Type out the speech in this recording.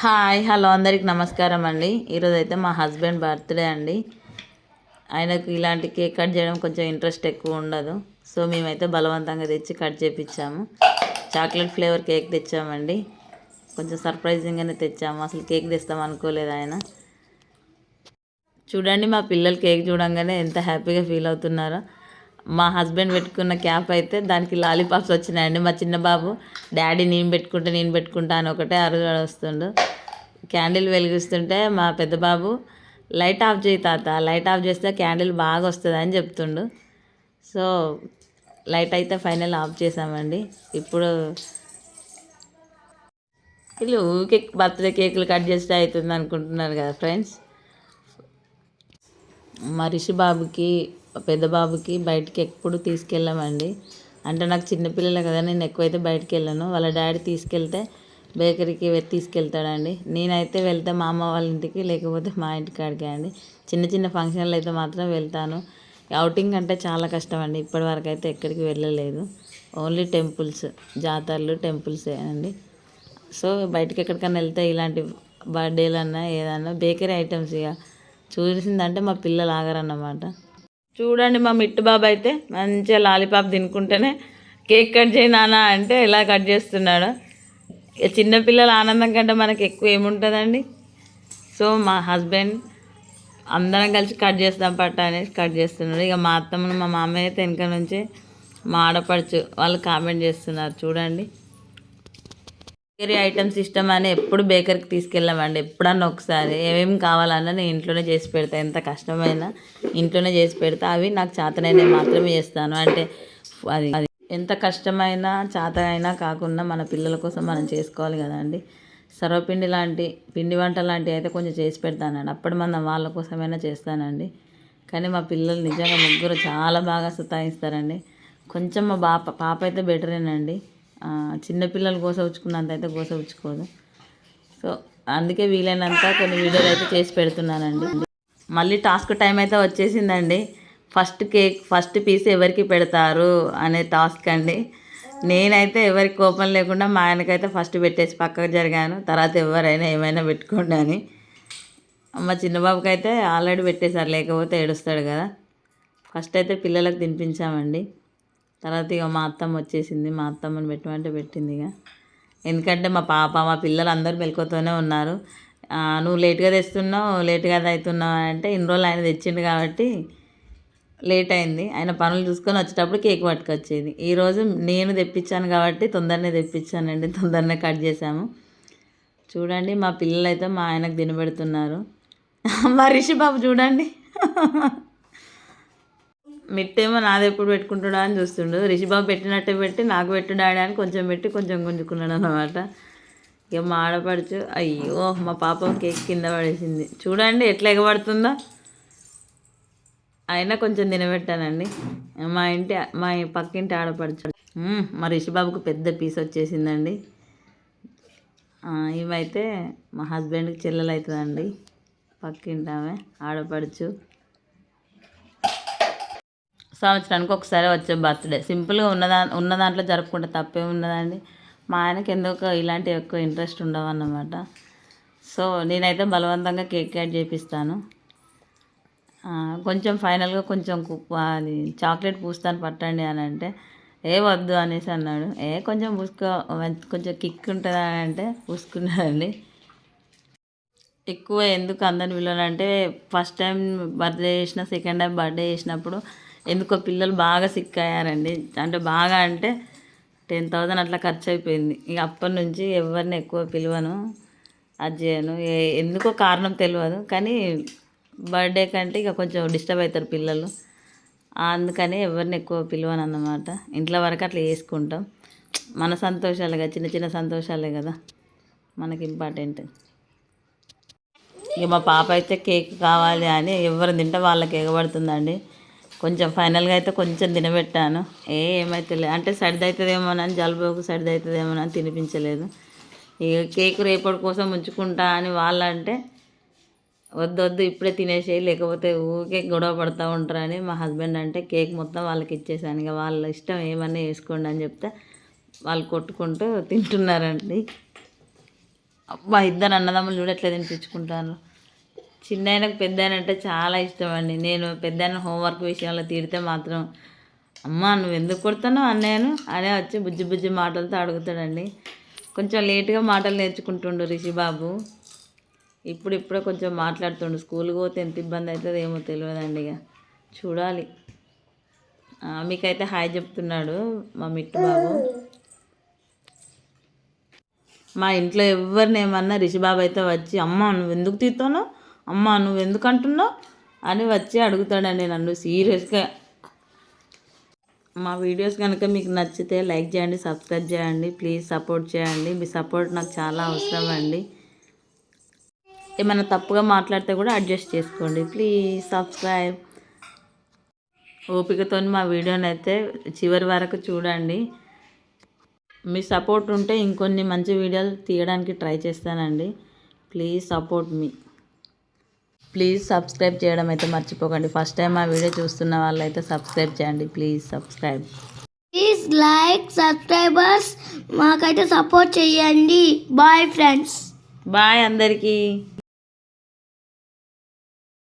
Hi hello అందరికి నమస్కారం అండి. ఈరోజు అయితే మా హస్బెండ్ బర్త్డే అండి. ఆయనకు ఇలాంటి కేక్ కట్ చేయడం కొంచెం ఇంట్రెస్ట్ ఎక్కువ ఉండదు. సో మేమైతే బలవంతంగా తెచ్చి కట్ చేపించాము. చాక్లెట్ ఫ్లేవర్ కేక్ తెచ్చామండి. కొంచెం సర్ప్రైజింగ్గానే తెచ్చాము. అసలు కేక్ తెస్తాం అనుకోలేదు ఆయన. చూడండి మా పిల్లలు కేక్ చూడంగానే ఎంత హ్యాపీగా ఫీల్ అవుతున్నారో. మా హస్బెండ్ పెట్టుకున్న క్యాప్ అయితే దానికి లాలీపాప్స్ వచ్చినాయండి. మా చిన్న బాబు డాడీ నేను పెట్టుకుంటా అని ఒకటే అరుగాడు వస్తుండు. క్యాండిల్ వెలిగిస్తుంటే మా పెద్ద బాబు లైట్ ఆఫ్ చేయి తాత, లైట్ ఆఫ్ చేస్తే క్యాండిల్ బాగా వస్తుంది అని చెప్తుండు. సో లైట్ అయితే ఫైనల్ ఆఫ్ చేసామండి. ఇప్పుడు వీళ్ళు ఊకే బర్త్డే కేకులు కట్ చేస్తే అవుతుంది అనుకుంటున్నారు కదా ఫ్రెండ్స్. మా రిషి బాబుకి పెద్ద బాబుకి బయటికి ఎప్పుడు తీసుకెళ్ళామండి. అంటే నాకు చిన్నపిల్లలే కదా, నేను ఎక్కువైతే బయటికి వెళ్ళాను. వాళ్ళ డాడీ తీసుకెళ్తే బేకరీకి తీసుకెళ్తాడండి. నేనైతే వెళ్తే మా అమ్మ వాళ్ళ ఇంటికి, లేకపోతే మా ఇంటికి కాడికే అండి. చిన్న చిన్న ఫంక్షన్లు అయితే మాత్రం వెళ్తాను. అవుటింగ్ అంటే చాలా కష్టం అండి. ఇప్పటివరకు అయితే ఎక్కడికి వెళ్ళలేదు. ఓన్లీ టెంపుల్స్, జాతరలు, టెంపుల్సే అండి. సో బయటికి ఎక్కడికైనా వెళ్తే ఇలాంటి బర్త్డేలన్నా ఏదన్నా బేకరీ ఐటమ్స్ ఇక చూసిందంటే మా పిల్లలు ఆగరన్నమాట. చూడండి మా మిట్టు బాబు అయితే మంచిగా లాలీపాప్ తినుకుంటేనే కేక్ కట్ చేయి నాన్న అంటే ఇలా కట్ చేస్తున్నాడు. చిన్నపిల్లల ఆనందం కంటే మనకి ఎక్కువ ఏముంటుందండి. సో మా హస్బెండ్ అందరం కలిసి కట్ చేస్తాం పట్ట అనేసి కట్ చేస్తున్నాడు. ఇక మా అత్తమ్మను మా మామయ్య అయితే వెనక నుంచి మా ఆడపడుచు వాళ్ళు కామెంట్ చేస్తున్నారు. చూడండి, బేకరీ ఐటమ్స్ ఇష్టం అని ఎప్పుడు బేకరీకి తీసుకెళ్ళామండి. ఎప్పుడన్నా ఒకసారి ఏమేమి కావాలన్నా నేను ఇంట్లోనే చేసి పెడతా. ఎంత కష్టమైనా ఇంట్లోనే చేసి పెడతా. అవి నాకు చేతనైనా మాత్రమే చేస్తాను. అంటే అది అది ఎంత కష్టమైనా చేతనైనా కాకుండా మన పిల్లల కోసం మనం చేసుకోవాలి కదండి. సర్వపిండి లాంటి పిండి వంట లాంటివి అయితే కొంచెం చేసి పెడతానండి. అప్పటి మనం వాళ్ళ కోసమైనా చేస్తానండి. కానీ మా పిల్లలు నిజంగా ముగ్గురు చాలా బాగా సతాయిస్తారండి. కొంచెం మా పాప అయితే బెటరేనండి. చిన్నపిల్లలు గోసవుచ్చుకున్నంత అయితే గోసవుచ్చుకోదు. సో అందుకే వీలైనంత కొన్ని వీడియోలు అయితే చేసి పెడుతున్నానండి. మళ్ళీ టాస్క్ టైం అయితే వచ్చేసిందండి. ఫస్ట్ పీస్ ఎవరికి పెడతారు అనే టాస్క్ అండి. నేనైతే ఎవరికి కోపం లేకుండా మా ఆయనకైతే ఫస్ట్ పెట్టేసి పక్కకు జరిగాను. తర్వాత ఎవరైనా ఏమైనా పెట్టుకోండి అని. మా చిన్నబాబుకి అయితే ఆల్రెడీ పెట్టేశారు, లేకపోతే ఏడుస్తాడు కదా. ఫస్ట్ అయితే పిల్లలకు తినిపించామండి. తర్వాత ఇక మా అత్తమ్మ వచ్చేసింది. మా అత్తమ్మని పెట్టమంటే పెట్టింది. ఇక ఎందుకంటే మా పిల్లలు అందరూ మెలకువతోనే ఉన్నారు. నువ్వు లేట్గా తెస్తున్నావు, లేట్గా అవుతున్నావు అంటే ఇన్ని రోజులు ఆయన తెచ్చిండు కాబట్టి లేట్ అయింది. ఆయన పనులు చూసుకొని వచ్చేటప్పుడు కేక్ పట్టుకొచ్చేది. ఈరోజు నేను తెప్పించాను కాబట్టి తొందరనే తెప్పించానండి. తొందరనే కట్ చేసాము. చూడండి మా పిల్లలు అయితే మా ఆయనకు తినబెడుతున్నారు. మా రిషి బాబు చూడండి, మిట్టేమో నాది ఎప్పుడు పెట్టుకుంటాడా అని చూస్తుండు. రిషిబాబు పెట్టినట్టే పెట్టి నాకు పెట్టు డాడీ అని కొంచెం పెట్టి కొంచెం గుంజుకున్నాడు అనమాట. ఇక మా ఆడపడుచు అయ్యో మా పాప కేక్ కింద పడేసింది. చూడండి ఎట్లా ఎగబడుతుందో. అయినా కొంచెం తినబెట్టానండి. మా పక్కింటి ఆడపడుచు మా రిషిబాబుకు పెద్ద పీస్ వచ్చేసిందండి. ఇవైతే మా హస్బెండ్కి చెల్లెలు అవుతుందండి. పక్కింటి ఆమె ఆడపడుచు. సంవత్సరానికి ఒకసారి వచ్చే బర్త్డే సింపుల్గా ఉన్న దాంట్లో జరుపుకుంటే తప్పే ఉన్నదండి. మా ఆయనకి ఎందుకో ఇలాంటివి ఎక్కువ ఇంట్రెస్ట్ ఉండవు అన్నమాట. సో నేనైతే బలవంతంగా కేక్ కట్ చేపిస్తాను. కొంచెం ఫైనల్గా కొంచెం అది చాక్లెట్ పూస్తాను పట్టండి అని అంటే వద్దు అనేసి అన్నాడు. కొంచెం పూసుకో, కొంచెం కిక్ ఉంటుంది అని అంటే పూసుకున్నాడండి. ఎక్కువ ఎందుకు అందరిని పిలవాలంటే ఫస్ట్ టైం బర్త్డే చేసిన, సెకండ్ టైం బర్త్డే చేసినప్పుడు ఎందుకో పిల్లలు బాగా సిక్ అయ్యారండి. అంటే బాగా అంటే 10,000 అట్లా ఖర్చు అయిపోయింది. ఇక అప్పటి నుంచి ఎవరిని ఎక్కువ పిలవను, అది చేయను. ఎందుకో కారణం తెలియదు, కానీ బర్త్డే కంటే ఇక కొంచెం డిస్టర్బ్ అవుతారు పిల్లలు. అందుకని ఎవరిని ఎక్కువ పిలవను అన్నమాట. ఇంట్లో వరకు అట్లా చేసుకుంటాం. మన సంతోషాలే, చిన్న చిన్న సంతోషాలే కదా మనకి ఇంపార్టెంట్. ఇక మా పాప అయితే కేక్ కావాలి అని ఎవరు తింటే వాళ్ళకి ఎగబడుతుందండి. కొంచెం ఫైనల్గా అయితే కొంచెం తినబెట్టాను. ఏమైతే అంటే సర్ది అవుతుందేమోనని, జలుబుకు సర్ది అవుతుందేమోనని తినిపించలేదు. ఇక కేక్ రేపటి కోసం ఉంచుకుంటా అని వాళ్ళంటే వద్దు ఇప్పుడే తినేసేయి, లేకపోతే ఊకే గొడవ పడుతూ ఉంటారని మా హస్బెండ్ అంటే కేక్ మొత్తం వాళ్ళకి ఇచ్చేసాను. ఇక వాళ్ళ ఇష్టం ఏమన్నా వేసుకోండి అని చెప్తే వాళ్ళు కొట్టుకుంటూ తింటున్నారండి. అబ్బా ఇద్దరు అన్నదమ్ములు చూడ ఎట్లా తినిపించుకుంటాను. చిన్న ఆయనకు పెద్ద ఆయన అంటే చాలా ఇష్టం అండి. నేను పెద్ద ఆయన హోంవర్క్ విషయంలో తిడితే మాత్రం అమ్మ నువ్వు ఎందుకు కొడుతున్నావు అన్నయ్యను అనే వచ్చి బుజ్జి బుజ్జి మాటలతో అడుగుతాడండి. కొంచెం లేట్గా మాటలు నేర్చుకుంటుండు రిషిబాబు. ఇప్పుడే కొంచెం మాట్లాడుతుండు. స్కూల్కి పోతే ఎంత ఇబ్బంది అవుతుందో ఏమో తెలియదండి. ఇక చూడాలి. మీకైతే హాయ్ చెప్తున్నాడు మా మిట్టు బాబు. మా ఇంట్లో ఎవరిని ఏమన్నా రిషిబాబు అయితే వచ్చి అమ్మ నువ్వు ఎందుకు తీస్తావు, అమ్మ నువ్వు ఎందుకు అంటున్నావు అని వచ్చి అడుగుతాడండి నన్ను సీరియస్గా. మా వీడియోస్ కనుక మీకు నచ్చితే లైక్ చేయండి, సబ్స్క్రైబ్ చేయండి, ప్లీజ్ సపోర్ట్ చేయండి. మీ సపోర్ట్ నాకు చాలా అవసరం అండి. ఏమైనా తప్పుగా మాట్లాడితే కూడా అడ్జస్ట్ చేసుకోండి. Please subscribe. ఓపికతో మా వీడియోని అయితే చివరి వరకు చూడండి. మీ సపోర్ట్ ఉంటే ఇంకొన్ని మంచి వీడియోలు తీయడానికి ట్రై చేస్తానండి. Please support me. Please subscribe చేయడం అయితే మర్చిపోకండి. ఫస్ట్ టైం మా వీడియో చూస్తున్న వాళ్ళైతే సబ్స్క్రైబ్ చేయండి. Please subscribe. Please like subscribers మాకైతే సపోర్ట్ చేయండి. Bye friends. బాయ్ అందరికీ.